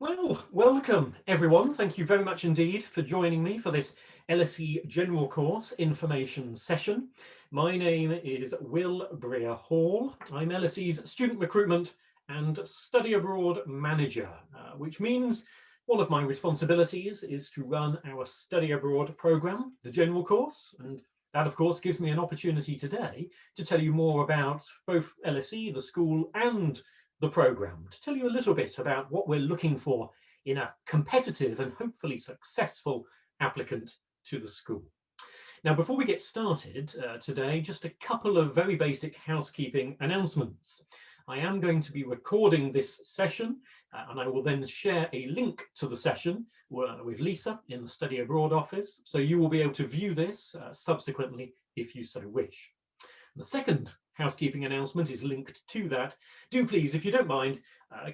Well, welcome everyone. Thank you very much indeed for joining me for this LSE General Course information session. My name is Will Breer Hall. I'm LSE's Student Recruitment and Study Abroad Manager, which means one of my responsibilities is to run our Study Abroad programme, the General Course, and that of course gives me an opportunity today to tell you more about both LSE, the school, and the programme, to tell you a little bit about what we're looking for in a competitive and hopefully successful applicant to the school. Now, before we get started today, just a couple of very basic housekeeping announcements. I am going to be recording this session and I will then share a link to the session with Lisa in the Study Abroad office, so you will be able to view this subsequently if you so wish. The second housekeeping announcement is linked to that. Do please, if you don't mind,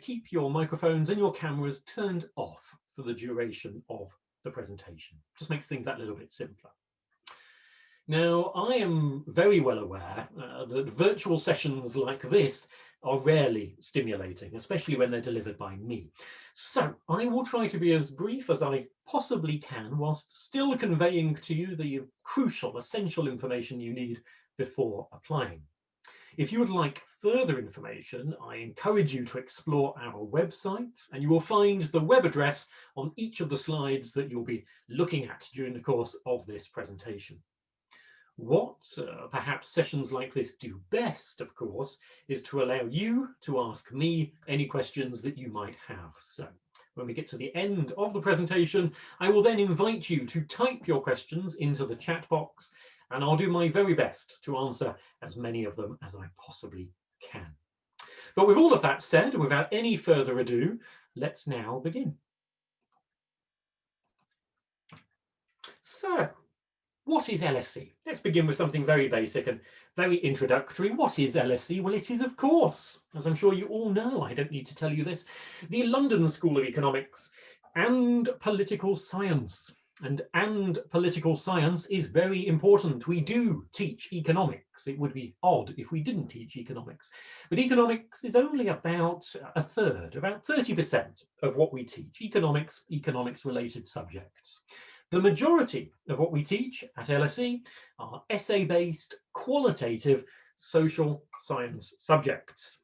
keep your microphones and your cameras turned off for the duration of the presentation. Just makes things that little bit simpler. Now, I am very well aware that virtual sessions like this are rarely stimulating, especially when they're delivered by me. So I will try to be as brief as I possibly can, whilst still conveying to you the crucial, essential information you need before applying. If you would like further information, I encourage you to explore our website, and you will find the web address on each of the slides that you'll be looking at during the course of this presentation. What perhaps sessions like this do best, of course, is to allow you to ask me any questions that you might have. So when we get to the end of the presentation, I will then invite you to type your questions into the chat box, and I'll do my very best to answer as many of them as I possibly can. But with all of that said, and without any further ado, let's now begin. So, what is LSE? Let's begin with something very basic and very introductory. What is LSE? Well, it is, of course, as I'm sure you all know, I don't need to tell you this, the London School of Economics and Political Science. And political science is very important. We do teach economics. It would be odd if we didn't teach economics. But economics is only about a third, about 30% of what we teach, economics-related subjects. The majority of what we teach at LSE are essay-based, qualitative social science subjects.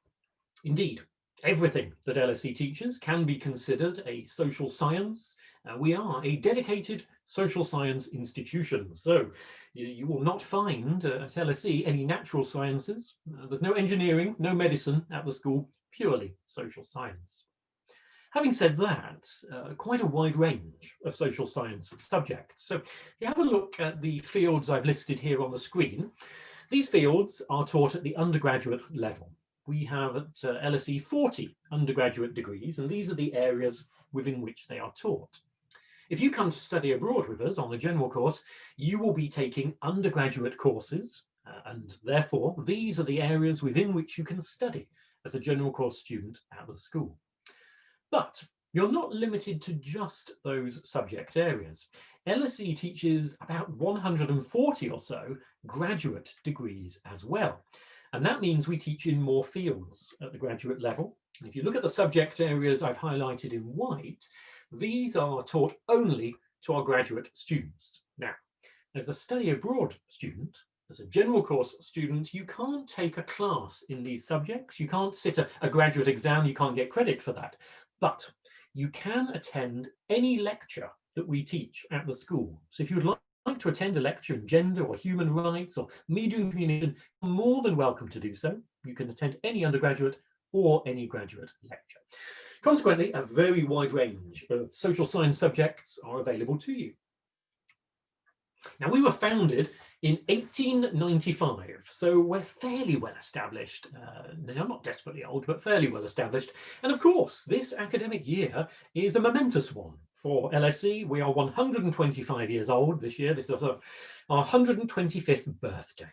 Indeed, everything that LSE teaches can be considered a social science. We are a dedicated social science institution, so you will not find at LSE any natural sciences. There's no engineering, no medicine at the school, purely social science. Having said that, quite a wide range of social science subjects. So if you have a look at the fields I've listed here on the screen, these fields are taught at the undergraduate level. We have at LSE 40 undergraduate degrees, and these are the areas within which they are taught. If you come to study abroad with us on the general course, you will be taking undergraduate courses, and therefore these are the areas within which you can study as a general course student at the school. But you're not limited to just those subject areas. LSE teaches about 140 or so graduate degrees as well. And that means we teach in more fields at the graduate level. And if you look at the subject areas I've highlighted in white, these are taught only to our graduate students. Now, as a study abroad student, as a general course student, you can't take a class in these subjects. You can't sit a graduate exam. You can't get credit for that. But you can attend any lecture that we teach at the school. So if you would like to attend a lecture in gender or human rights or media and communication, you're more than welcome to do so. You can attend any undergraduate or any graduate lecture. Consequently, a very wide range of social science subjects are available to you. Now, we were founded in 1895, so we're fairly well established. Now, not desperately old, but fairly well established. And of course, this academic year is a momentous one for LSE. We are 125 years old this year. This is our 125th birthday.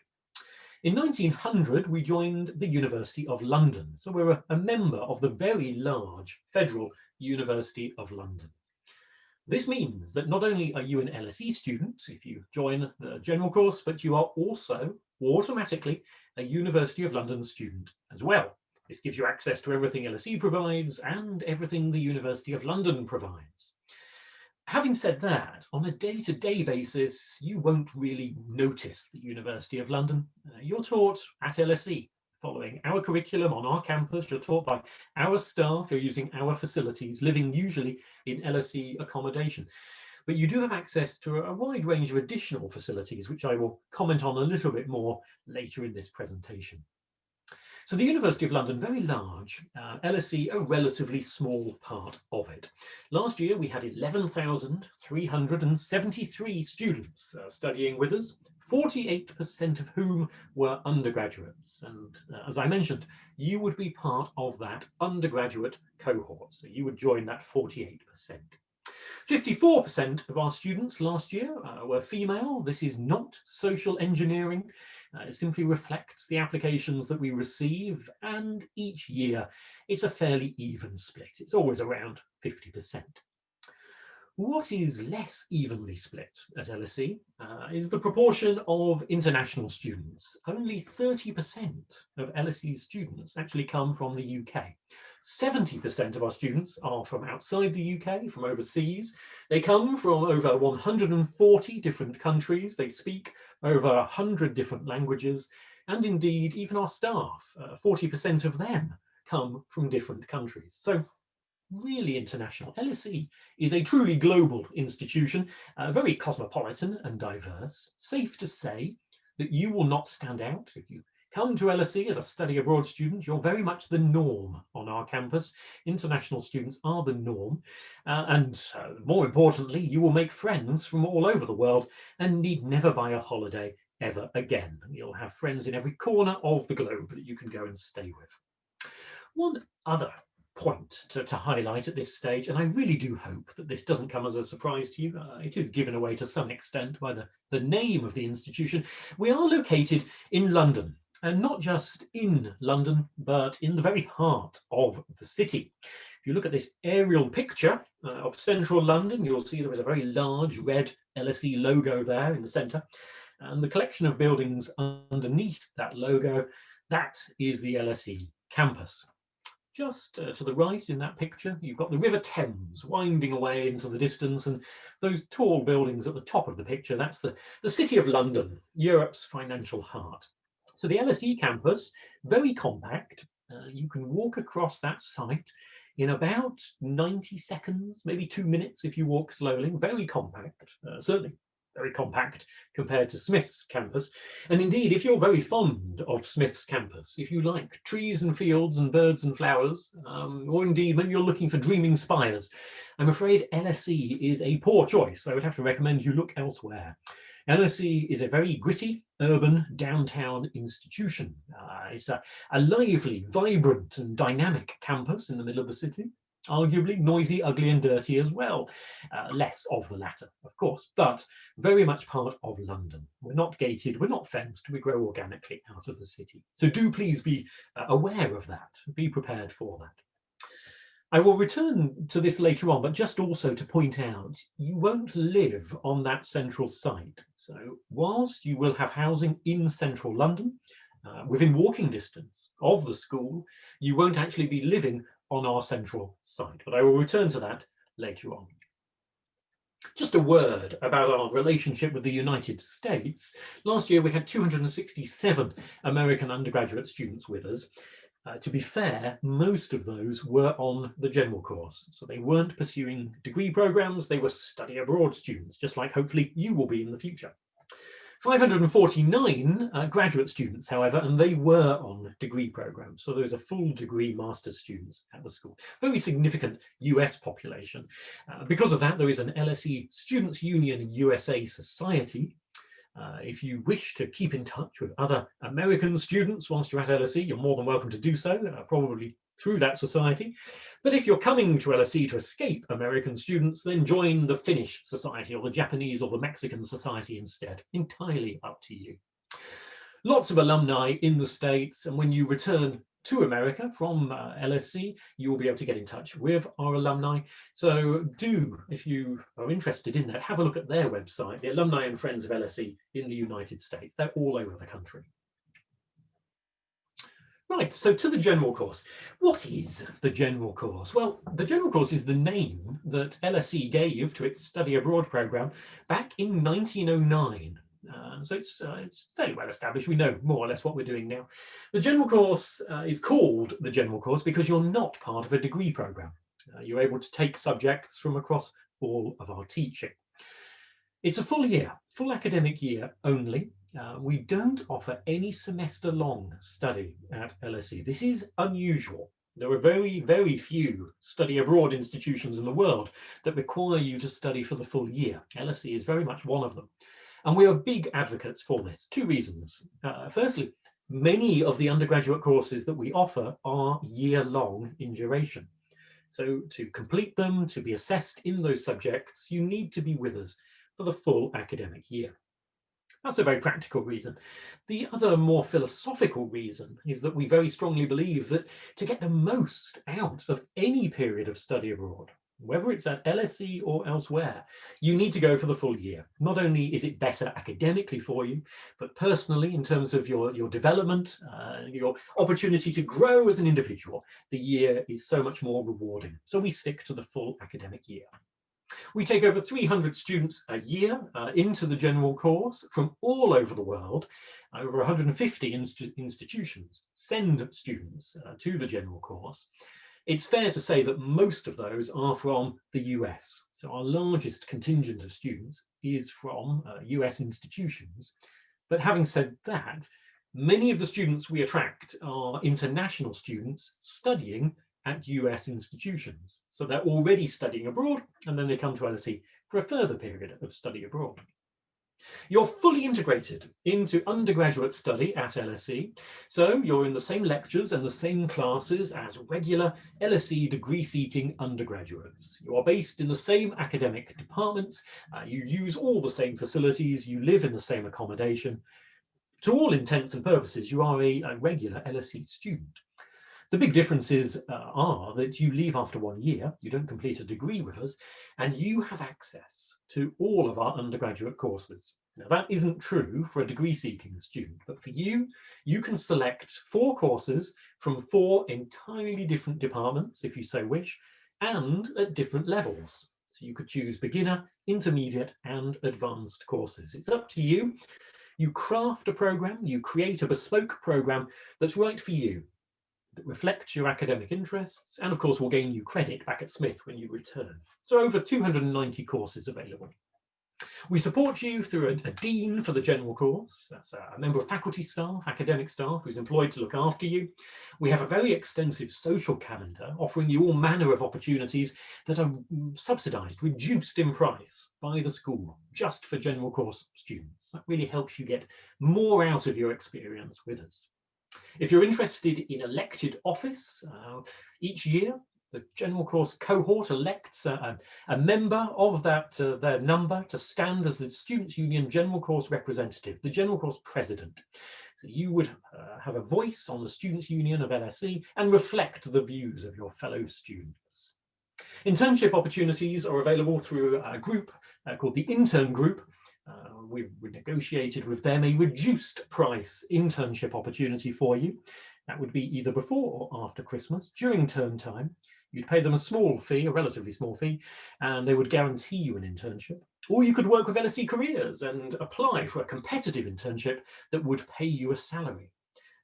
In 1900, we joined the University of London, so we're a member of the very large Federal University of London. This means that not only are you an LSE student if you join the general course, but you are also automatically a University of London student as well. This gives you access to everything LSE provides and everything the University of London provides. Having said that, on a day-to-day basis, you won't really notice the University of London. You're taught at LSE, following our curriculum on our campus. You're taught by our staff, you're using our facilities, living usually in LSE accommodation. But you do have access to a wide range of additional facilities, which I will comment on a little bit more later in this presentation. So the University of London, very large, LSE a relatively small part of it. Last year we had 11,373 students studying with us, 48% of whom were undergraduates. And as I mentioned, you would be part of that undergraduate cohort, so you would join that 48%. 54% of our students last year were female. This is not social engineering. It simply reflects the applications that we receive, and each year it's a fairly even split. It's always around 50%. What is less evenly split at LSE is the proportion of international students. Only 30% of LSE's students actually come from the UK. 70% of our students are from outside the UK, from overseas. They come from over 140 different countries. They speak over 100 different languages. And indeed, even our staff, 40% of them come from different countries. So really international. LSE is a truly global institution, very cosmopolitan and diverse. Safe to say that you will not stand out. If you come to LSE as a study abroad student, you're very much the norm on our campus. International students are the norm. And more importantly, you will make friends from all over the world and need never buy a holiday ever again. You'll have friends in every corner of the globe that you can go and stay with. One other point to highlight at this stage, and I really do hope that this doesn't come as a surprise to you. It is given away to some extent by the name of the institution. We are located in London, and not just in London, but in the very heart of the city. If you look at this aerial picture of central London, you'll see there is a very large red LSE logo there in the centre, and the collection of buildings underneath that logo, that is the LSE campus. Just to the right in that picture, you've got the River Thames winding away into the distance, and those tall buildings at the top of the picture, that's the City of London, Europe's financial heart. So the LSE campus, very compact. You can walk across that site in about 90 seconds, maybe 2 minutes if you walk slowly. Very compact, certainly very compact compared to Smith's campus. And indeed, if you're very fond of Smith's campus, if you like trees and fields and birds and flowers, or indeed maybe you're looking for dreaming spires, I'm afraid LSE is a poor choice. I would have to recommend you look elsewhere. LSE is a very gritty, urban, downtown institution. It's a lively, vibrant and dynamic campus in the middle of the city. Arguably noisy, ugly and dirty as well. Less of the latter, of course, but very much part of London. We're not gated, we're not fenced, we grow organically out of the city. So do please be aware of that, be prepared for that. I will return to this later on, but just also to point out, you won't live on that central site. So whilst you will have housing in central London, within walking distance of the school, you won't actually be living on our central site, but I will return to that later on. Just a word about our relationship with the United States. Last year we had 267 American undergraduate students with us. To be fair, most of those were on the general course, so they weren't pursuing degree programs, they were study abroad students, just like hopefully you will be in the future. 549 graduate students, however, and they were on degree programs. So those are full degree master's students at the school. Very significant US population. Because of that, there is an LSE Students' Union USA Society. If you wish to keep in touch with other American students whilst you're at LSE, you're more than welcome to do so, probably through that society. But if you're coming to LSE to escape American students, then join the Finnish Society or the Japanese or the Mexican Society instead. Entirely up to you. Lots of alumni in the States, and when you return to America from LSE, you will be able to get in touch with our alumni. So do, if you are interested in that, have a look at their website, the Alumni and Friends of LSE in the United States. They're all over the country. Right, so to the general course. What is the general course? Well, the general course is the name that LSE gave to its study abroad programme back in 1909. So it's fairly well established. We know more or less what we're doing now. The general course is called the general course because you're not part of a degree programme. You're able to take subjects from across all of our teaching. It's a full year, full academic year only. We don't offer any semester-long study at LSE. This is unusual. There are very, very few study abroad institutions in the world that require you to study for the full year. LSE is very much one of them. And we are big advocates for this. Two reasons. Firstly, many of the undergraduate courses that we offer are year-long in duration. So to complete them, to be assessed in those subjects, you need to be with us for the full academic year. That's a very practical reason. The other more philosophical reason is that we very strongly believe that to get the most out of any period of study abroad, whether it's at LSE or elsewhere, you need to go for the full year. Not only is it better academically for you, but personally in terms of your development, your opportunity to grow as an individual, the year is so much more rewarding. So we stick to the full academic year. We take over 300 students a year into the general course from all over the world. Over 150 institutions send students to the general course. It's fair to say that most of those are from the US. So our largest contingent of students is from US institutions. But having said that, many of the students we attract are international students studying at US institutions. So they're already studying abroad, and then they come to LSE for a further period of study abroad. You're fully integrated into undergraduate study at LSE, so you're in the same lectures and the same classes as regular LSE degree-seeking undergraduates. You are based in the same academic departments, you use all the same facilities, you live in the same accommodation. To all intents and purposes, you are a regular LSE student. The big differences are that you leave after 1 year, you don't complete a degree with us, and you have access to all of our undergraduate courses. Now, that isn't true for a degree-seeking student, but for you, you can select 4 courses from 4 entirely different departments, if you so wish, and at different levels. So you could choose beginner, intermediate, and advanced courses. It's up to you. You craft a program, you create a bespoke program that's right for you, that reflects your academic interests, and of course will gain you credit back at Smith when you return. So over 290 courses available. We support you through a dean for the general course. That's a member of faculty staff, academic staff, who's employed to look after you. We have a very extensive social calendar offering you all manner of opportunities that are subsidised, reduced in price by the school, just for general course students. That really helps you get more out of your experience with us. If you're interested in elected office, each year the general course cohort elects a member of that their number to stand as the Students' Union general course representative, the general course president. So you would have a voice on the Students' Union of LSE and reflect the views of your fellow students. Internship opportunities are available through a group called the Intern Group. We've negotiated with them a reduced price internship opportunity for you. That would be either before or after Christmas, during term time. You'd pay them a small fee, a relatively small fee, and they would guarantee you an internship. Or you could work with LSE Careers and apply for a competitive internship that would pay you a salary.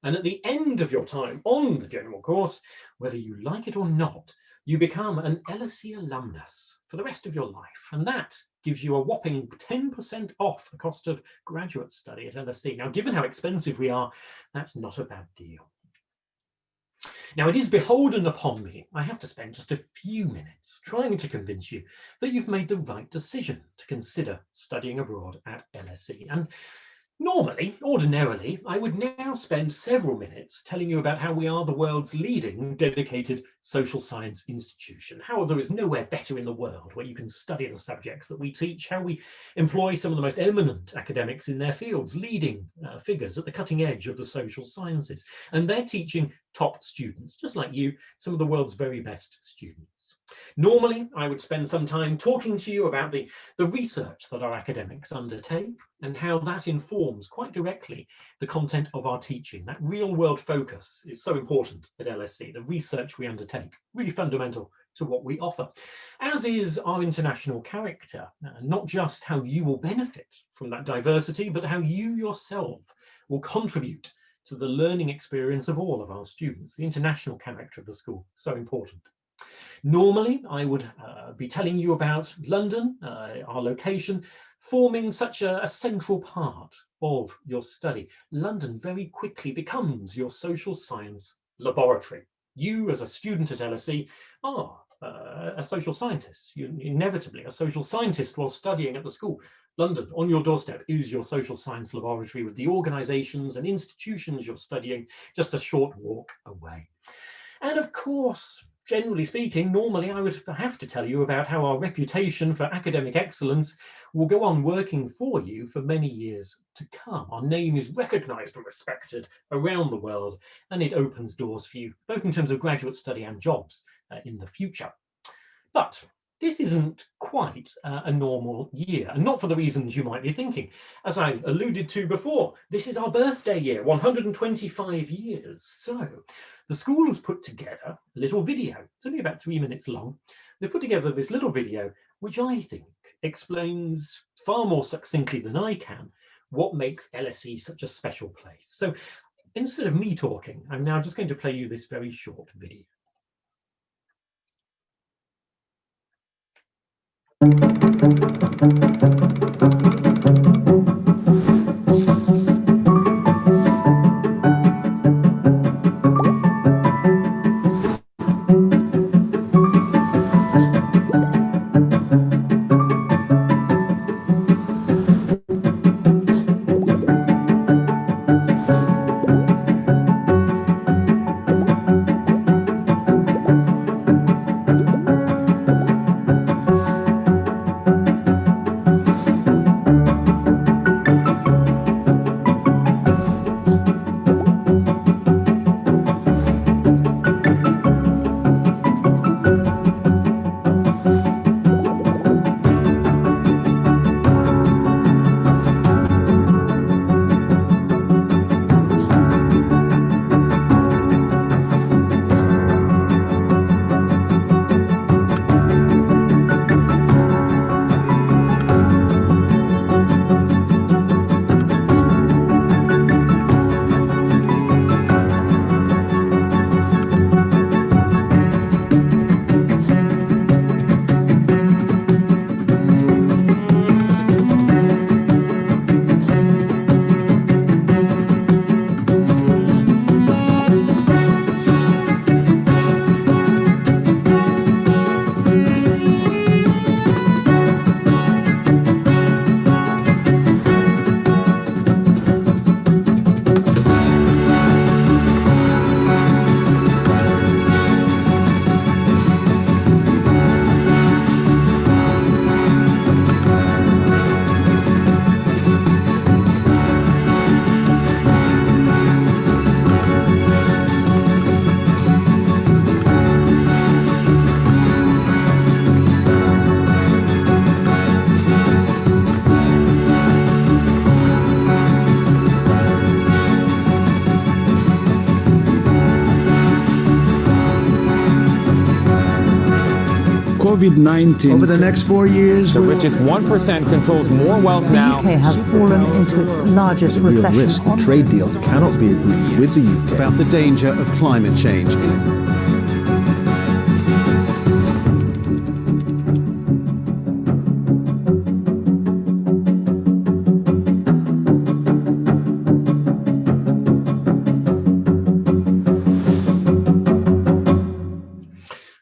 And at the end of your time on the general course, whether you like it or not, you become an LSE alumnus for the rest of your life. And that gives you a whopping 10% off the cost of graduate study at LSE. Now, given how expensive we are, that's not a bad deal. Now, it is beholden upon me, I have to spend just a few minutes trying to convince you that you've made the right decision to consider studying abroad at LSE. And normally, ordinarily, I would now spend several minutes telling you about how we are the world's leading dedicated social science institution, how there is nowhere better in the world where you can study the subjects that we teach, how we employ some of the most eminent academics in their fields, leading figures at the cutting edge of the social sciences, and they're teaching top students, just like you, some of the world's very best students. Normally, I would spend some time talking to you about the research that our academics undertake and how that informs quite directly the content of our teaching. That real-world focus is so important at LSE, the research we undertake, really fundamental to what we offer, as is our international character, not just how you will benefit from that diversity, but how you yourself will contribute to the learning experience of all of our students. The international character of the school, so important. Normally, I would be telling you about London, our location, forming such a central part of your study. London very quickly becomes your social science laboratory. You, as a student at LSE, are a social scientist. You're inevitably a social scientist while studying at the school. London, on your doorstep, is your social science laboratory with the organisations and institutions you're studying just a short walk away. And of course, generally speaking, normally I would have to tell you about how our reputation for academic excellence will go on working for you for many years to come. Our name is recognised and respected around the world, and it opens doors for you, both in terms of graduate study and jobs in the future. But this isn't quite a normal year, and not for the reasons you might be thinking. As I alluded to before, this is our birthday year, 125 years. So the school has put together a little video. It's only about 3 minutes long. They've put together this little video, which I think explains far more succinctly than I can what makes LSE such a special place. So instead of me talking, I'm now just going to play you this very short video. COVID-19. Over the next 4 years, the richest 1% controls more wealth now. The UK has fallen into its largest recession. The real risk a trade deal cannot be agreed with the UK. About the danger of climate change.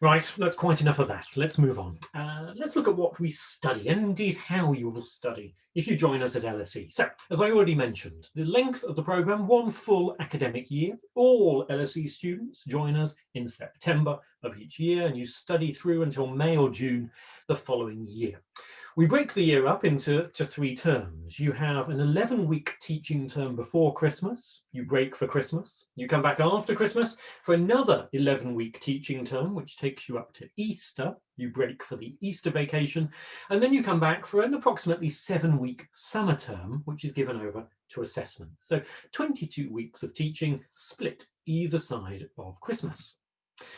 Right, that's quite enough of that. Let's move on. Let's look at what we study and indeed how you will study if you join us at LSE. So, as I already mentioned, the length of the programme, 1 full academic year. All LSE students join us in September of each year, and you study through until May or June the following year. We break the year up into 3 terms. You have an 11-week teaching term before Christmas. You break for Christmas. You come back after Christmas for another 11-week teaching term, which takes you up to Easter. You break for the Easter vacation. And then you come back for an approximately 7-week summer term, which is given over to assessment. So 22 weeks of teaching split either side of Christmas.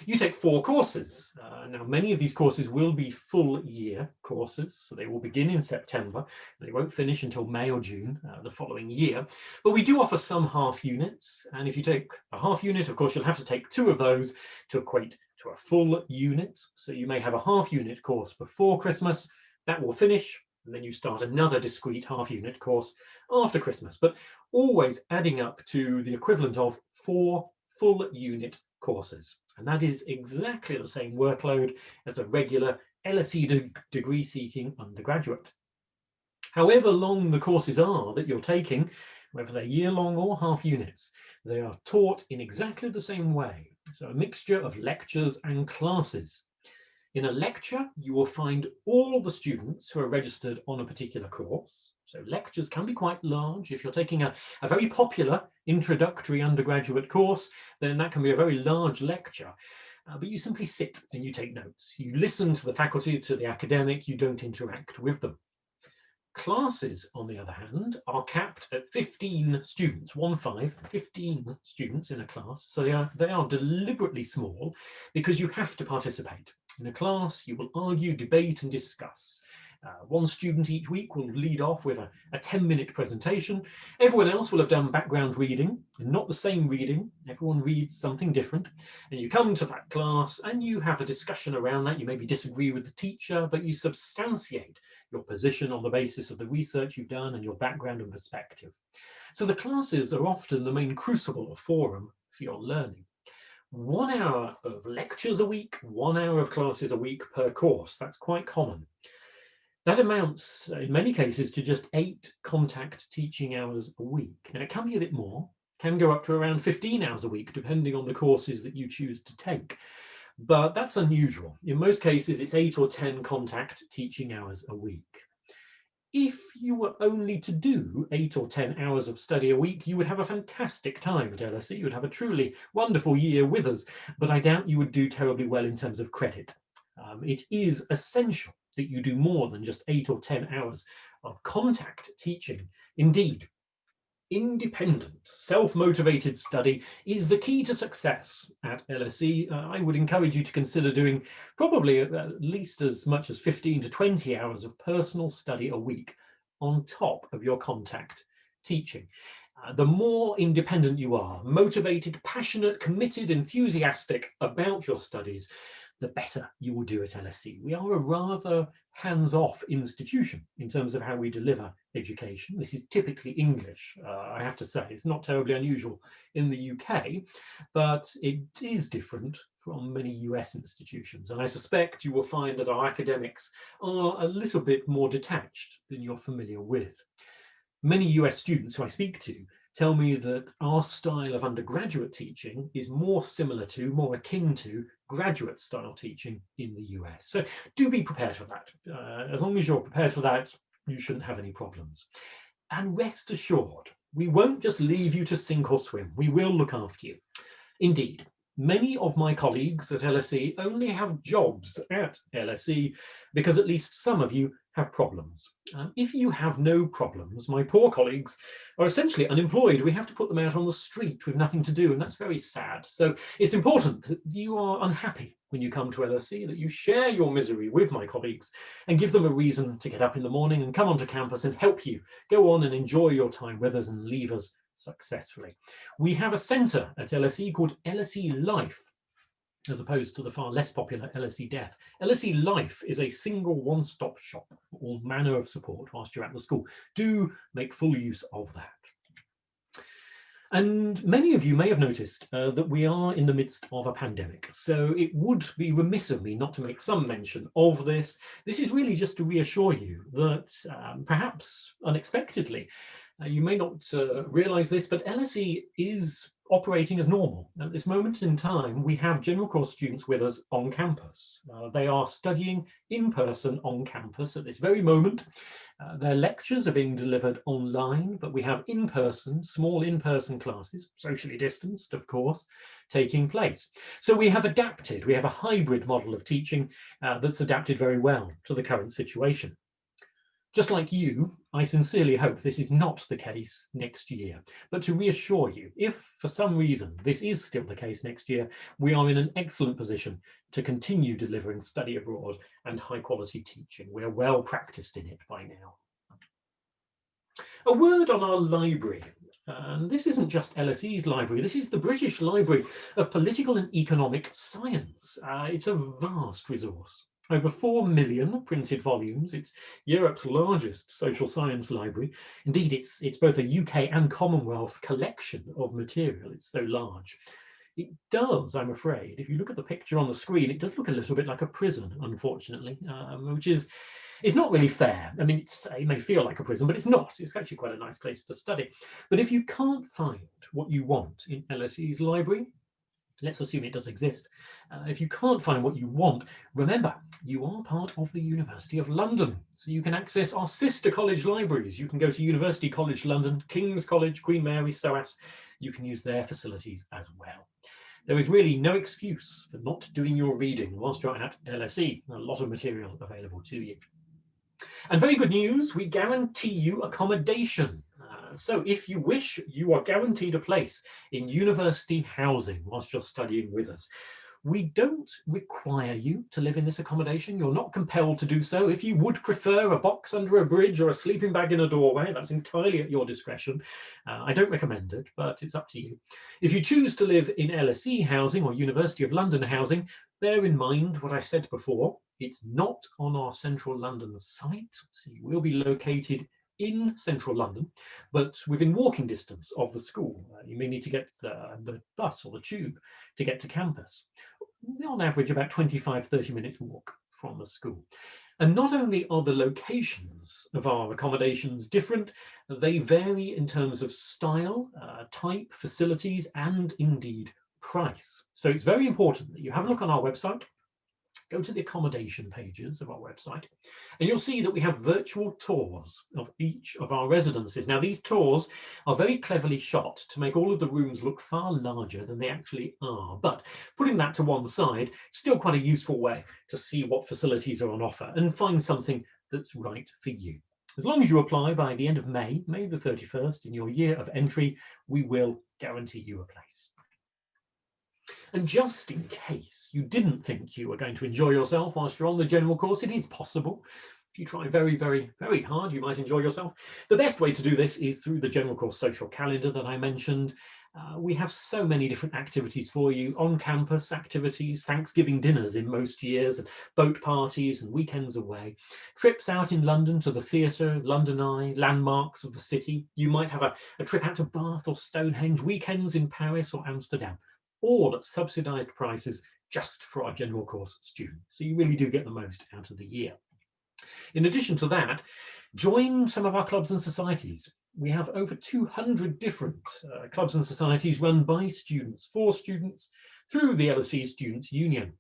You take 4 courses. Now, many of these courses will be full year courses, so they will begin in September. They won't finish until May or June the following year. But we do offer some half units, and if you take a half unit, of course, you'll have to take 2 of those to equate to a full unit. So you may have a half unit course before Christmas. That will finish, and then you start another discrete half unit course after Christmas, but always adding up to the equivalent of 4 full unit courses. And that is exactly the same workload as a regular LSE degree seeking undergraduate. However long the courses are that you're taking, whether they're year-long or half units, they are taught in exactly the same way. So a mixture of lectures and classes. In a lecture, you will find all the students who are registered on a particular course. So lectures can be quite large. If you're taking a very popular introductory undergraduate course, then that can be a very large lecture. But you simply sit and you take notes. You listen to the faculty, to the academic, you don't interact with them. Classes, on the other hand, are capped at 15 students, 15 students in a class. So they are deliberately small because you have to participate. In a class, you will argue, debate, and discuss. 1 student each week will lead off with a 10-minute presentation. Everyone else will have done background reading, and not the same reading. Everyone reads something different. And you come to that class and you have a discussion around that. You maybe disagree with the teacher, but you substantiate your position on the basis of the research you've done and your background and perspective. So the classes are often the main crucible or forum for your learning. 1 hour of lectures a week, 1 hour of classes a week per course. That's quite common. That amounts, in many cases, to just 8 contact teaching hours a week. Now, it can be a bit more, can go up to around 15 hours a week, depending on the courses that you choose to take. But that's unusual. In most cases, it's 8 or 10 contact teaching hours a week. If you were only to do 8 or 10 hours of study a week, you would have a fantastic time at LSE. You would have a truly wonderful year with us, but I doubt you would do terribly well in terms of credit. It is essential that you do more than just 8 or 10 hours of contact teaching. Indeed, independent, self-motivated study is the key to success at LSE. I would encourage you to consider doing probably at least as much as 15 to 20 hours of personal study a week on top of your contact teaching. The more independent you are, motivated, passionate, committed, enthusiastic about your studies, the better you will do at LSE. We are a rather hands-off institution in terms of how we deliver education. This is typically English, I have to say. It's not terribly unusual in the UK, but it is different from many US institutions. And I suspect you will find that our academics are a little bit more detached than you're familiar with. Many US students who I speak to tell me that our style of undergraduate teaching is more similar to, more akin to, graduate style teaching in the US. So do be prepared for that. As long as you're prepared for that, you shouldn't have any problems. And rest assured, we won't just leave you to sink or swim. We will look after you. Indeed, many of my colleagues at LSE only have jobs at LSE because at least some of you have problems. If you have no problems, my poor colleagues are essentially unemployed. We have to put them out on the street with nothing to do, and that's very sad. So it's important that you are unhappy when you come to LSE, that you share your misery with my colleagues and give them a reason to get up in the morning and come onto campus and help you go on and enjoy your time with us and leave us successfully. We have a centre at LSE called LSE Life, as opposed to the far less popular LSE Death. LSE Life is a single one-stop shop for all manner of support whilst you're at the school. Do make full use of that. And many of you may have noticed that we are in the midst of a pandemic. So it would be remiss of me not to make some mention of this. This is really just to reassure you that perhaps unexpectedly, you may not realise this, but LSE is operating as normal. At this moment in time, we have general course students with us on campus. They are studying in person on campus at this very moment. Their lectures are being delivered online, but we have small in-person classes, socially distanced, of course, taking place. So we have adapted. We have a hybrid model of teaching that's adapted very well to the current situation. Just like you, I sincerely hope this is not the case next year. But to reassure you, if for some reason this is still the case next year, we are in an excellent position to continue delivering study abroad and high quality teaching. We're well practiced in it by now. A word on our library. And this isn't just LSE's library, this is the British Library of Political and Economic Science. It's a vast resource. Over 4 million printed volumes. It's Europe's largest social science library. Indeed, it's both a UK and Commonwealth collection of material. It's so large. It does, I'm afraid, if you look at the picture on the screen, it does look a little bit like a prison, unfortunately, which is not really fair. I mean, it may feel like a prison, but it's not. It's actually quite a nice place to study. But if you can't find what you want in LSE's library, let's assume it does exist. If you can't find what you want, remember, you are part of the University of London. So you can access our sister college libraries. You can go to University College London, King's College, Queen Mary, SOAS. You can use their facilities as well. There is really no excuse for not doing your reading whilst you're at LSE. A lot of material available to you. And very good news, we guarantee you accommodation. So if you wish, you are guaranteed a place in university housing whilst you're studying with us. We don't require you to live in this accommodation. You're not compelled to do so. If you would prefer a box under a bridge or a sleeping bag in a doorway, that's entirely at your discretion. I don't recommend it, but it's up to you. If you choose to live in LSE housing or University of London housing, bear in mind what I said before. It's not on our central London site, so you will be located in central London, but within walking distance of the school. You may need to get the bus or the tube to get to campus. On average, about 25-30 minutes walk from the school. And not only are the locations of our accommodations different, they vary in terms of style, type, facilities, and indeed price. So it's very important that you have a look on our website. Go to the accommodation pages of our website, and you'll see that we have virtual tours of each of our residences. Now, these tours are very cleverly shot to make all of the rooms look far larger than they actually are. But putting that to one side, still quite a useful way to see what facilities are on offer and find something that's right for you. As long as you apply by the end of May the 31st, in your year of entry, we will guarantee you a place. And just in case you didn't think you were going to enjoy yourself whilst you're on the general course, it is possible. If you try very, very, very hard, you might enjoy yourself. The best way to do this is through the general course social calendar that I mentioned. We have so many different activities for you, on-campus activities, Thanksgiving dinners in most years, and boat parties and weekends away, trips out in London to the theatre, London Eye, landmarks of the city. You might have a trip out to Bath or Stonehenge, weekends in Paris or Amsterdam, all at subsidised prices just for our general course students. So you really do get the most out of the year. In addition to that, join some of our clubs and societies. We have over 200 different clubs and societies run by students, for students, through the LSE Students' Union.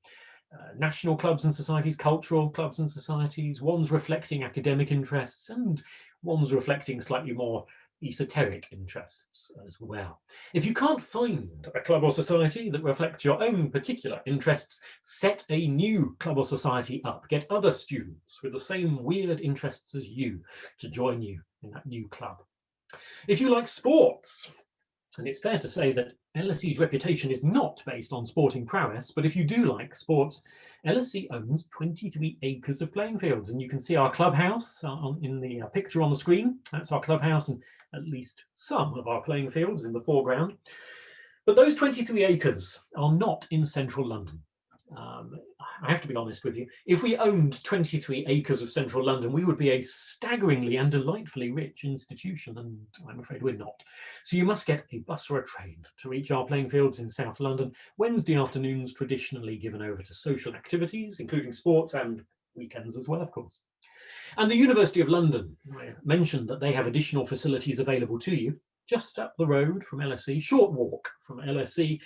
National clubs and societies, cultural clubs and societies, ones reflecting academic interests and ones reflecting slightly more esoteric interests as well. If you can't find a club or society that reflects your own particular interests, set a new club or society up. Get other students with the same weird interests as you to join you in that new club. If you like sports, and it's fair to say that LSE's reputation is not based on sporting prowess, but if you do like sports, LSE owns 23 acres of playing fields, and you can see our clubhouse in the picture on the screen. That's our clubhouse and at least some of our playing fields in the foreground. But those 23 acres are not in central London. I have to be honest with you, if we owned 23 acres of central London, we would be a staggeringly and delightfully rich institution, and I'm afraid we're not. So you must get a bus or a train to reach our playing fields in South London. Wednesday afternoons traditionally given over to social activities, including sports and weekends as well, of course. And the University of London, I mentioned that they have additional facilities available to you. just up the road from LSE, short walk from LSE,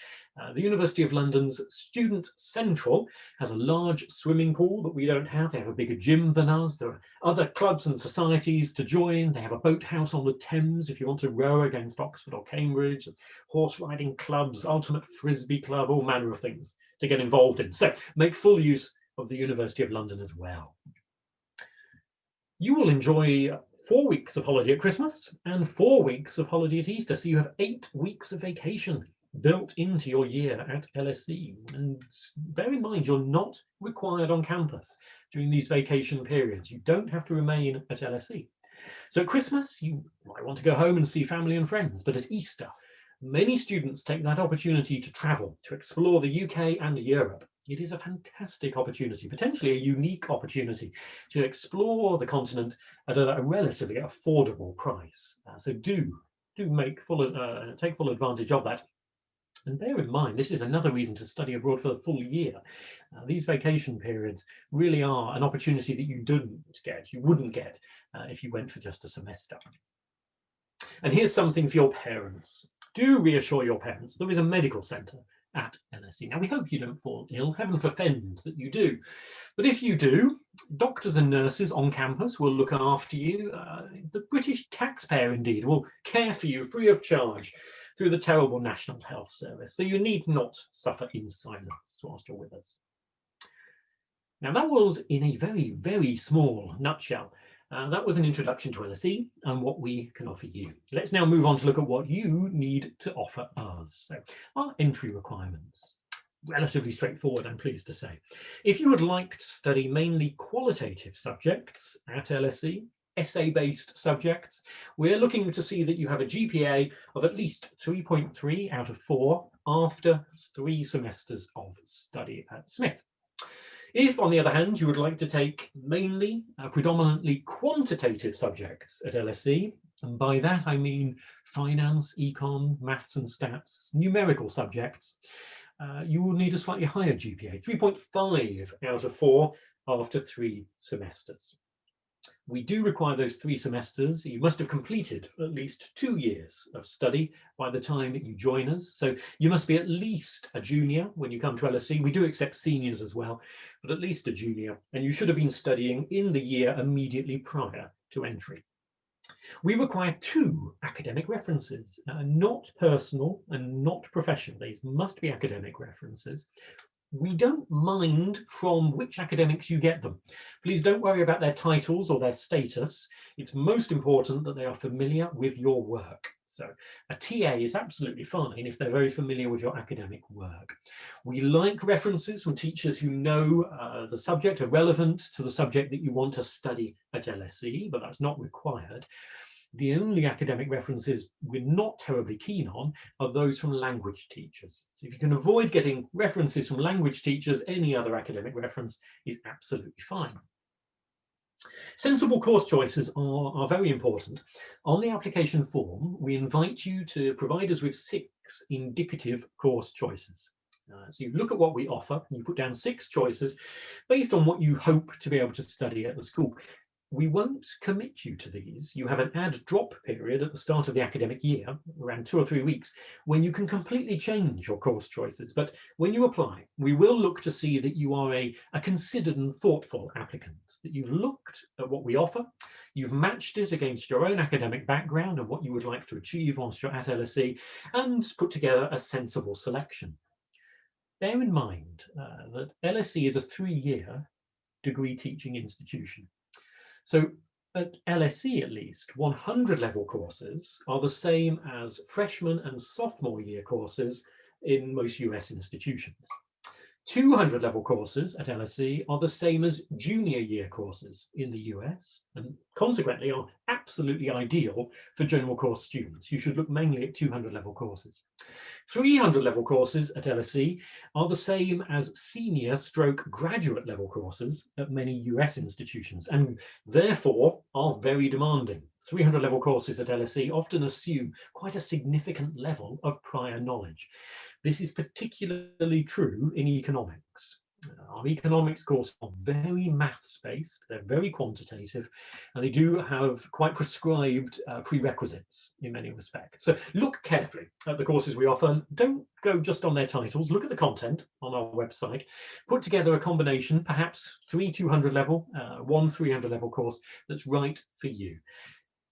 the University of London's Student Central has a large swimming pool that we don't have. They have a bigger gym than us. There are other clubs and societies to join. They have a boathouse on the Thames if you want to row against Oxford or Cambridge, horse riding clubs, ultimate frisbee club, all manner of things to get involved in. So make full use of the University of London as well. You will enjoy 4 weeks of holiday at Christmas and 4 weeks of holiday at Easter. So you have 8 weeks of vacation built into your year at LSE. And bear in mind, you're not required on campus during these vacation periods. You don't have to remain at LSE. So at Christmas, you might want to go home and see family and friends, but at Easter, many students take that opportunity to travel, to explore the UK and Europe. It is a fantastic opportunity, potentially a unique opportunity to explore the continent at a relatively affordable price. So do make take full advantage of that. And bear in mind, this is another reason to study abroad for the full year. These vacation periods really are an opportunity that you wouldn't get if you went for just a semester. And here's something for your parents. Do reassure your parents there is a medical centre at LSE. Now, we hope you don't fall ill, heaven forfend that you do. But if you do, doctors and nurses on campus will look after you. The British taxpayer, indeed, will care for you free of charge through the terrible National Health Service. So you need not suffer in silence whilst you're with us. Now, that was in a very, very small nutshell. That was an introduction to LSE and what we can offer you. Let's now move on to look at what you need to offer us. So our entry requirements, relatively straightforward, I'm pleased to say. If you would like to study mainly qualitative subjects at LSE, essay-based subjects, we're looking to see that you have a GPA of at least 3.3 out of 4 after 3 semesters of study at Smith. If, on the other hand, you would like to take mainly, predominantly quantitative subjects at LSE, and by that I mean finance, econ, maths and stats, numerical subjects, you will need a slightly higher GPA, 3.5 out of 4 after 3 semesters. We do require those 3 semesters. You must have completed at least 2 years of study by the time that you join us. So you must be at least a junior when you come to LSE. We do accept seniors as well, but at least a junior. And you should have been studying in the year immediately prior to entry. We require 2 academic references, not personal and not professional. These must be academic references. We don't mind from which academics you get them. Please don't worry about their titles or their status. It's most important that they are familiar with your work. So a TA is absolutely fine if they're very familiar with your academic work. We like references from teachers who know the subject, are relevant to the subject that you want to study at LSE, but that's not required. The only academic references we're not terribly keen on are those from language teachers. So if you can avoid getting references from language teachers, any other academic reference is absolutely fine. Sensible course choices are very important. On the application form, we invite you to provide us with 6 indicative course choices. So you look at what we offer, you put down 6 choices based on what you hope to be able to study at the school. We won't commit you to these. You have an add-drop period at the start of the academic year, around 2 or 3 weeks, when you can completely change your course choices. But when you apply, we will look to see that you are a considered and thoughtful applicant, that you've looked at what we offer, you've matched it against your own academic background and what you would like to achieve whilst you're at LSE, and put together a sensible selection. Bear in mind that LSE is a 3-year degree teaching institution. So at LSE, at least, 100 level courses are the same as freshman and sophomore year courses in most US institutions. 200 level courses at LSE are the same as junior year courses in the US, and consequently are absolutely ideal for general course students. You should look mainly at 200 level courses. 300 level courses at LSE are the same as senior stroke graduate level courses at many US institutions, and therefore are very demanding. 300 level courses at LSE often assume quite a significant level of prior knowledge. This is particularly true in economics. Our economics courses are very maths based, they're very quantitative, and they do have quite prescribed prerequisites in many respects. So look carefully at the courses we offer. Don't go just on their titles, look at the content on our website. Put together a combination, perhaps 3 200 level, 1 300 level course that's right for you.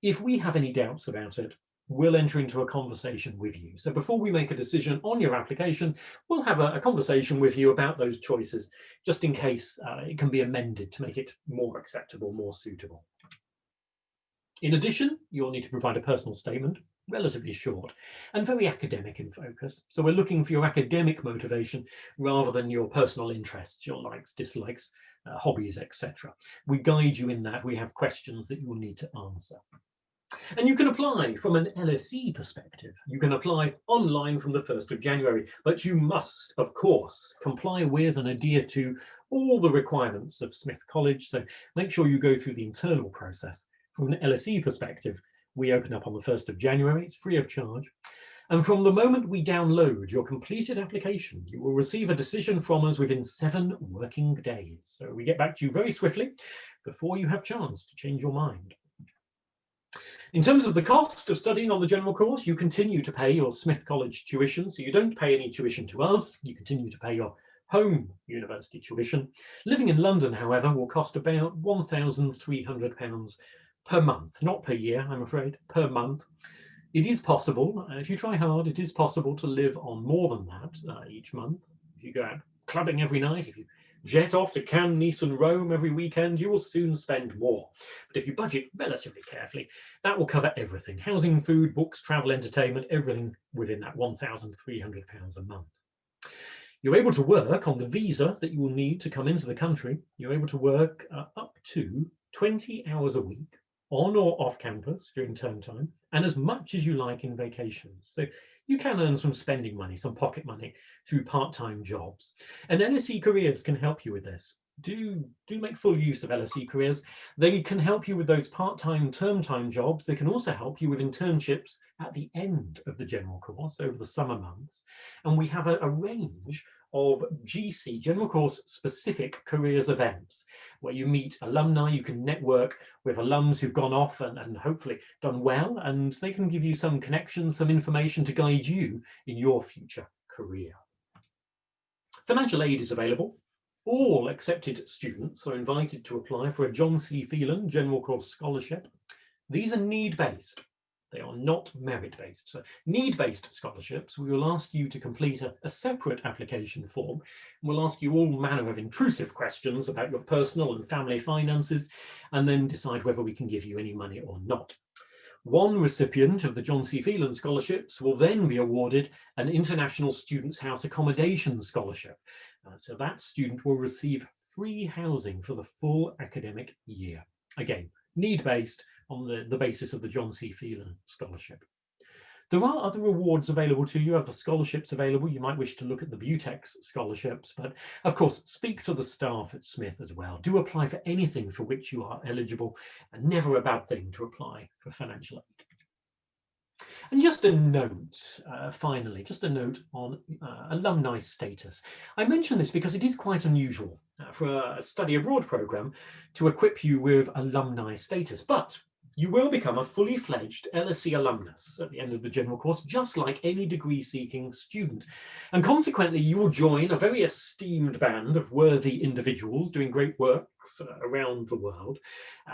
If we have any doubts about it, we'll enter into a conversation with you. So before we make a decision on your application, we'll have a conversation with you about those choices, just in case it can be amended to make it more acceptable, more suitable. In addition, you'll need to provide a personal statement, relatively short and very academic in focus. So we're looking for your academic motivation rather than your personal interests, your likes, dislikes, hobbies, etc. We guide you in that. We have questions that you will need to answer. And you can apply from an LSE perspective. You can apply online from the 1st of January, but you must, of course, comply with and adhere to all the requirements of Smith College. So make sure you go through the internal process. From an LSE perspective, we open up on the 1st of January. It's free of charge. And from the moment we download your completed application, you will receive a decision from us within 7 working days. So we get back to you very swiftly before you have a chance to change your mind. In terms of the cost of studying on the general course, you continue to pay your Smith College tuition, so you don't pay any tuition to us, you continue to pay your home university tuition. Living in London, however, will cost about £1,300 per month, not per year, I'm afraid, per month. It is possible, if you try hard, it is possible to live on more than that each month. If you go out clubbing every night, if you jet off to Cannes, Nice and Rome every weekend, you will soon spend more. But if you budget relatively carefully, that will cover everything. Housing, food, books, travel, entertainment, everything within that £1,300 a month. You're able to work on the visa that you will need to come into the country. You're able to work up to 20 hours a week on or off campus during term time, and as much as you like in vacations. So you can earn some spending money, some pocket money through part-time jobs. And LSE Careers can help you with this. Do make full use of LSE Careers. They can help you with those part-time, term-time jobs. They can also help you with internships at the end of the general course over the summer months. And we have a range of GC, general course specific careers events, where you meet alumni, you can network with alums who've gone off and hopefully done well, and they can give you some connections, some information to guide you in your future career. Financial aid is available. All accepted students are invited to apply for a John C. Phelan General Course Scholarship. These are need-based. They are not merit-based. So need-based scholarships, we will ask you to complete a separate application form. We'll ask you all manner of intrusive questions about your personal and family finances, and then decide whether we can give you any money or not. One recipient of the John C. Phelan scholarships will then be awarded an International Students' House Accommodation Scholarship. So that student will receive free housing for the full academic year. Again, need-based on the basis of the John C. Phelan scholarship. There are other awards available to you, other scholarships available. You might wish to look at the Butex scholarships, but of course, speak to the staff at Smith as well. Do apply for anything for which you are eligible, and never a bad thing to apply for financial aid. And just a note, finally, just a note on alumni status. I mention this because it is quite unusual for a study abroad programme to equip you with alumni status, but you will become a fully fledged LSE alumnus at the end of the general course, just like any degree-seeking student. And consequently, you will join a very esteemed band of worthy individuals doing great works around the world.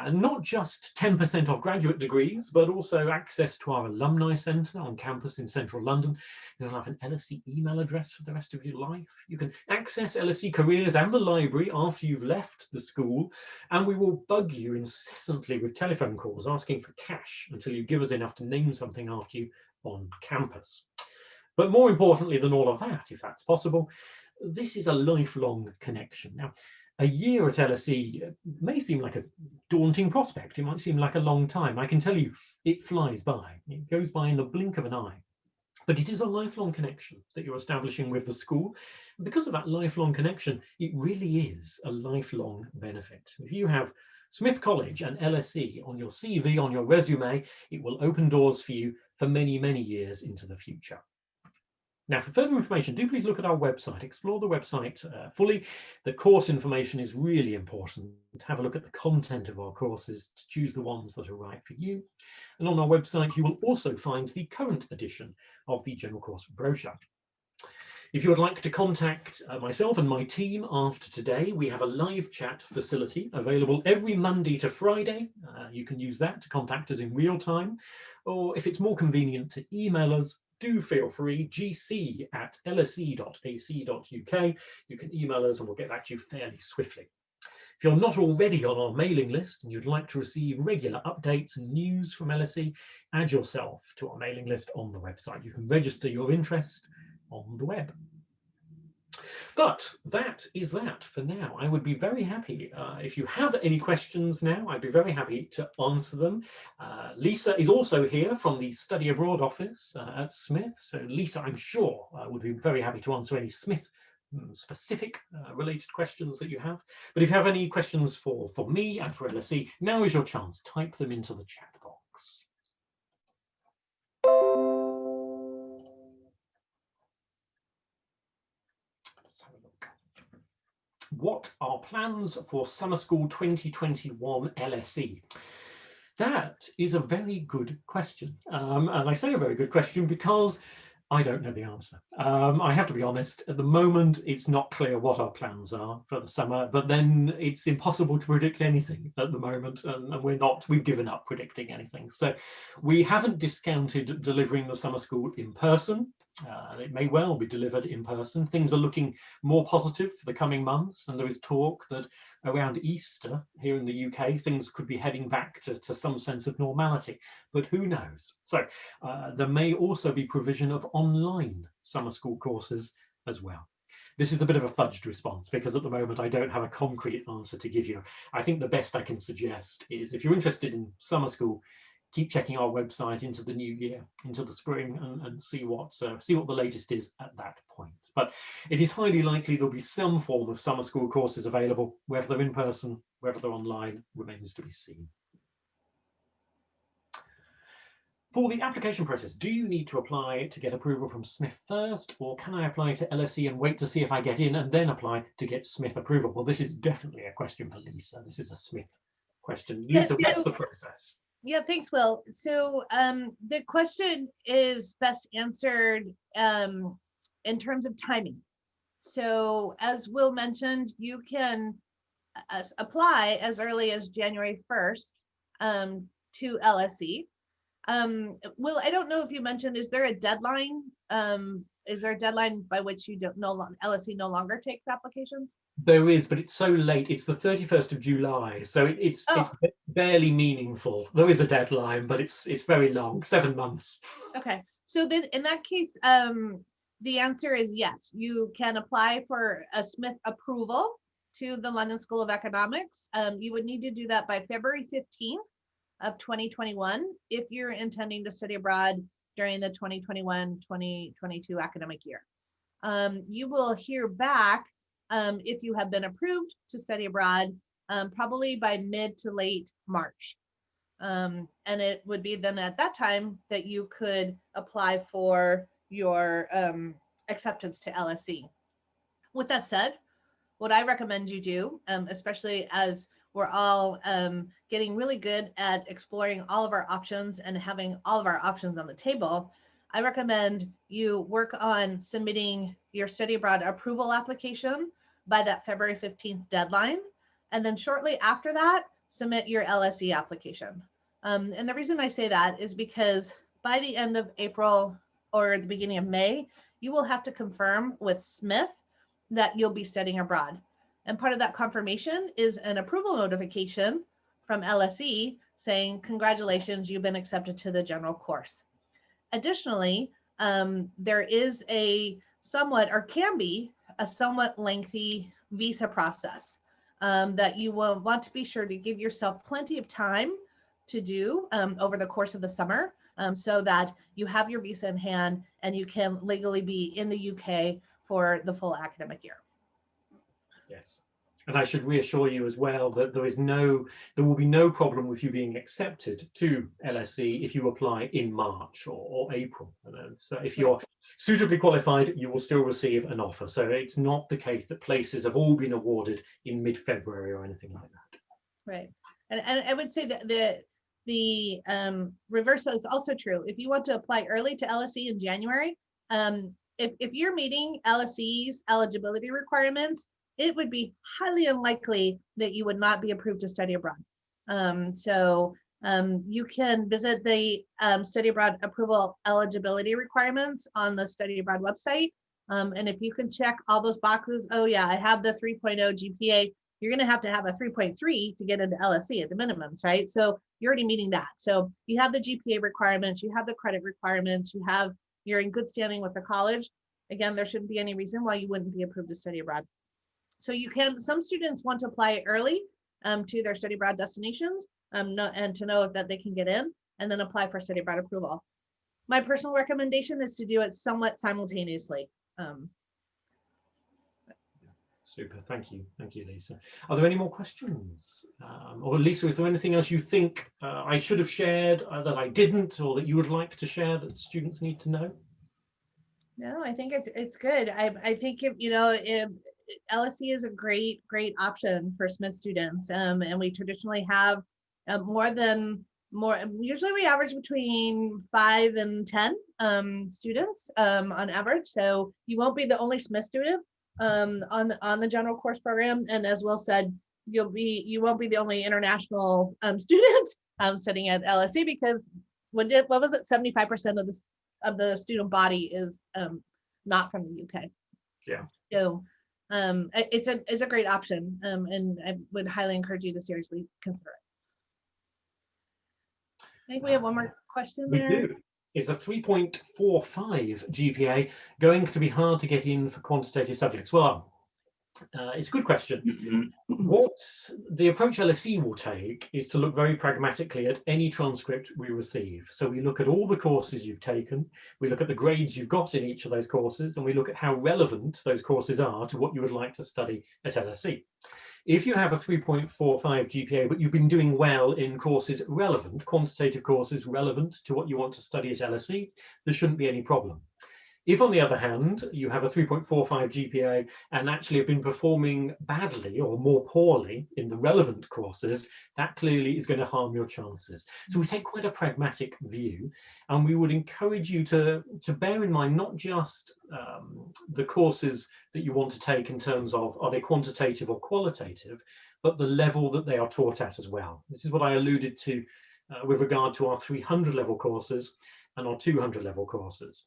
Not just 10% off graduate degrees, but also access to our alumni centre on campus in central London. You'll have an LSE email address for the rest of your life. You can access LSE Careers and the library after you've left the school, and we will bug you incessantly with telephone calls asking for cash until you give us enough to name something after you on campus. But more importantly than all of that, if that's possible, this is a lifelong connection. Now, a year at LSE may seem like a daunting prospect. It might seem like a long time. I can tell you it flies by. It goes by in the blink of an eye. But it is a lifelong connection that you're establishing with the school. And because of that lifelong connection, it really is a lifelong benefit. If you have Smith College and LSE on your CV, on your resume, it will open doors for you for many, many years into the future. Now, for further information, do please look at our website, explore the website fully. The course information is really important. Have a look at the content of our courses to choose the ones that are right for you. And on our website, you will also find the current edition of the General Course brochure. If you would like to contact myself and my team after today, we have a live chat facility available every Monday to Friday. You can use that to contact us in real time, or if it's more convenient to email us, do feel free, gc@lse.ac.uk. You can email us and we'll get back to you fairly swiftly. If you're not already on our mailing list and you'd like to receive regular updates and news from LSE, add yourself to our mailing list on the website. You can register your interest on the web. But that is that for now. I would be very happy if you have any questions now, I'd be very happy to answer them. Lisa is also here from the Study Abroad office at Smith. So Lisa, I'm sure, would be very happy to answer any Smith specific related questions that you have. But if you have any questions for me and for LSE, now is your chance. Type them into the chat box. What are plans for Summer School 2021 LSE? That is a very good question. And I say a very good question because I don't know the answer. I have to be honest, at the moment, it's not clear what our plans are for the summer, but then it's impossible to predict anything at the moment, and we've given up predicting anything. So we haven't discounted delivering the summer school in person. It may well be delivered in person. Things are looking more positive for the coming months, and there is talk that around Easter here in the UK, things could be heading back to some sense of normality, but who knows? So there may also be provision of online summer school courses as well. This is a bit of a fudged response because at the moment I don't have a concrete answer to give you. I think the best I can suggest is if you're interested in summer school, keep checking our website into the new year, into the spring, and see what the latest is at that point. But it is highly likely there'll be some form of summer school courses available, whether they're in person, whether they're online, remains to be seen. For the application process, do you need to apply to get approval from Smith first, or can I apply to LSE and wait to see if I get in and then apply to get Smith approval? Well, this is definitely a question for Lisa. This is a Smith question. Lisa, what's the process? Yeah, thanks, Will. So the question is best answered in terms of timing. So as Will mentioned, you can apply as early as January 1st to LSE. Will, I don't know if you mentioned, is there a deadline? Is there a deadline by which you don't LSE no longer takes applications? There is, but it's so late. It's the 31st of July, so it's barely meaningful. There is a deadline, but it's very long, 7 months. Okay, so then in that case, the answer is yes. You can apply for a Smith approval to the London School of Economics. You would need to do that by February 15th of 2021 if you're intending to study abroad during the 2021-2022 academic year. You will hear back if you have been approved to study abroad, probably by mid to late March. And it would be then at that time that you could apply for your acceptance to LSE. With that said, what I recommend you do, especially as we're all getting really good at exploring all of our options and having all of our options on the table, I recommend you work on submitting your study abroad approval application by that February 15th deadline. And then shortly after that, submit your LSE application. And the reason I say that is because by the end of April or the beginning of May, you will have to confirm with Smith that you'll be studying abroad. And part of that confirmation is an approval notification from LSE saying, congratulations, you've been accepted to the general course. Additionally, there is a somewhat, or can be, a somewhat lengthy visa process that you will want to be sure to give yourself plenty of time to do over the course of the summer so that you have your visa in hand and you can legally be in the UK for the full academic year. Yes. And I should reassure you as well that there will be no problem with you being accepted to LSE if you apply in March or April. And so if you're suitably qualified, you will still receive an offer. So it's not the case that places have all been awarded in mid-February or anything like that. Right. And I would say that the reverse is also true. If you want to apply early to LSE in January, if you're meeting LSE's eligibility requirements, it would be highly unlikely that you would not be approved to study abroad. You can visit the study abroad approval eligibility requirements on the study abroad website. And if you can check all those boxes, oh yeah, I have the 3.0 GPA, you're gonna have to have a 3.3 to get into LSE at the minimums, right? So you're already meeting that. So you have the GPA requirements, you have the credit requirements, you're in good standing with the college. Again, there shouldn't be any reason why you wouldn't be approved to study abroad. So some students want to apply early to their study abroad destinations and to know that they can get in and then apply for study abroad approval. My personal recommendation is to do it somewhat simultaneously. Super, thank you, Lisa. Are there any more questions? Or Lisa, is there anything else you think I should have shared that I didn't, or that you would like to share that students need to know? No, I think it's good. I think if LSE is a great option for Smith students, and we traditionally have usually we average between 5 and 10 students on average. So you won't be the only Smith student on the general course program, and as Will said, you won't be the only international student studying at LSE, because what was it, 75% of the student body is not from the UK. Yeah. So it's a great option, and I would highly encourage you to seriously consider it. I think we have one more question there. We do. Is a 3.45 GPA going to be hard to get in for quantitative subjects? Well, it's a good question. What the approach LSE will take is to look very pragmatically at any transcript we receive. So we look at all the courses you've taken, we look at the grades you've got in each of those courses, and we look at how relevant those courses are to what you would like to study at LSE. If you have a 3.45 GPA, but you've been doing well in courses relevant, quantitative courses relevant to what you want to study at LSE, there shouldn't be any problem. If, on the other hand, you have a 3.45 GPA and actually have been performing badly or more poorly in the relevant courses, that clearly is going to harm your chances. So we take quite a pragmatic view, and we would encourage you to bear in mind not just the courses that you want to take in terms of are they quantitative or qualitative, but the level that they are taught at as well. This is what I alluded to with regard to our 300 level courses and our 200 level courses.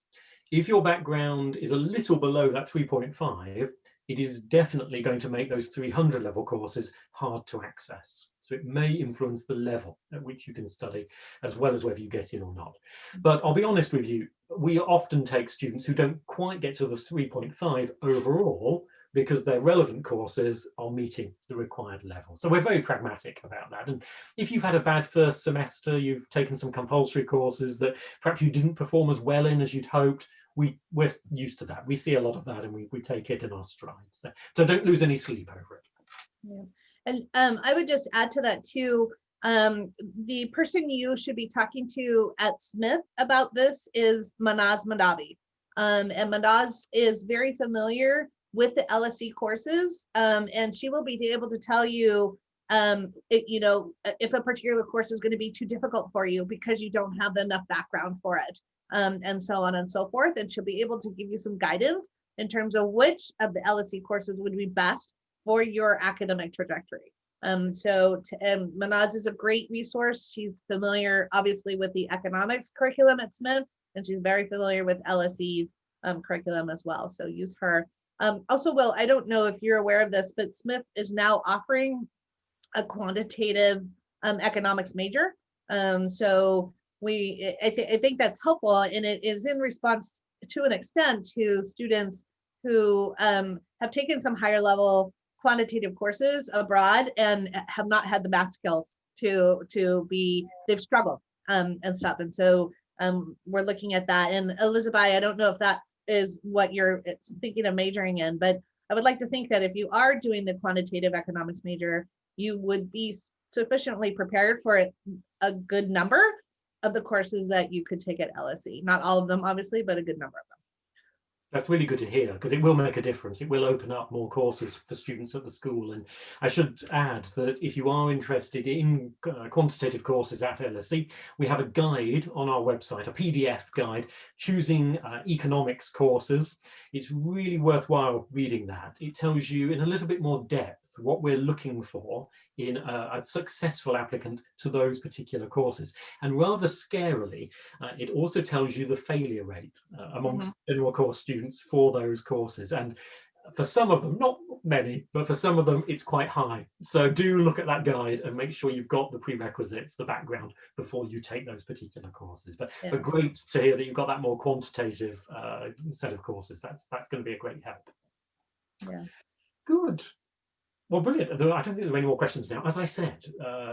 If your background is a little below that 3.5, it is definitely going to make those 300 level courses hard to access. So it may influence the level at which you can study, as well as whether you get in or not. But I'll be honest with you, we often take students who don't quite get to the 3.5 overall because their relevant courses are meeting the required level. So we're very pragmatic about that. And if you've had a bad first semester, you've taken some compulsory courses that perhaps you didn't perform as well in as you'd hoped, we're used to that. We see a lot of that, and we take it in our stride. So don't lose any sleep over it. Yeah. And I would just add to that too, the person you should be talking to at Smith about this is Manaz Madavi. And Manaz is very familiar with the LSE courses, and she will be able to tell you, if a particular course is going to be too difficult for you because you don't have enough background for it, and so on and so forth. And she'll be able to give you some guidance in terms of which of the LSE courses would be best for your academic trajectory. Manaz is a great resource. She's familiar, obviously, with the economics curriculum at Smith, and she's very familiar with LSE's curriculum as well. So use her. Also, Will, I don't know if you're aware of this, but Smith is now offering a quantitative economics major. I think that's helpful, and it is in response to an extent to students who have taken some higher level quantitative courses abroad and have not had the math skills they've struggled and stuff. And so we're looking at that. And Elizabeth, I don't know if that is what you're thinking of majoring in, but I would like to think that if you are doing the quantitative economics major, you would be sufficiently prepared for a good number of the courses that you could take at LSE. Not all of them, obviously, but a good number of them. That's really good to hear, because it will make a difference. It will open up more courses for students at the school. And I should add that if you are interested in quantitative courses at LSE, we have a guide on our website, a PDF guide, choosing economics courses. It's really worthwhile reading that. It tells you in a little bit more depth what we're looking for in a successful applicant to those particular courses. And rather scarily, it also tells you the failure rate amongst general course students for those courses. And for some of them, not many, but for some of them, it's quite high. So do look at that guide and make sure you've got the prerequisites, the background, before you take those particular courses. But great to hear that you've got that more quantitative set of courses. That's going to be a great help. Yeah. Good. Well, brilliant. I don't think there are any more questions now. As I said,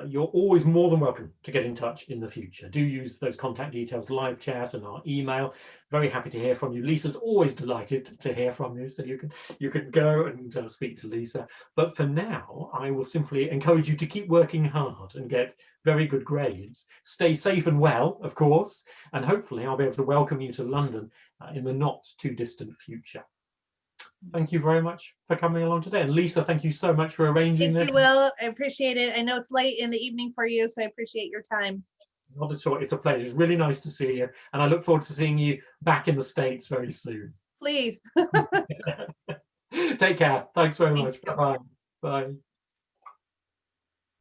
you're always more than welcome to get in touch in the future. Do use those contact details, live chat and our email. Very happy to hear from you. Lisa's always delighted to hear from you, so you can go and speak to Lisa. But for now, I will simply encourage you to keep working hard and get very good grades. Stay safe and well, of course, and hopefully I'll be able to welcome you to London in the not too distant future. Thank you very much for coming along today. And Lisa, thank you so much for arranging this. Thank you, Will. I appreciate it. I know it's late in the evening for you, so I appreciate your time. Not at all. It's a pleasure. It's really nice to see you. And I look forward to seeing you back in the States very soon. Please. Take care. Thanks very much. you. Bye-bye. Bye.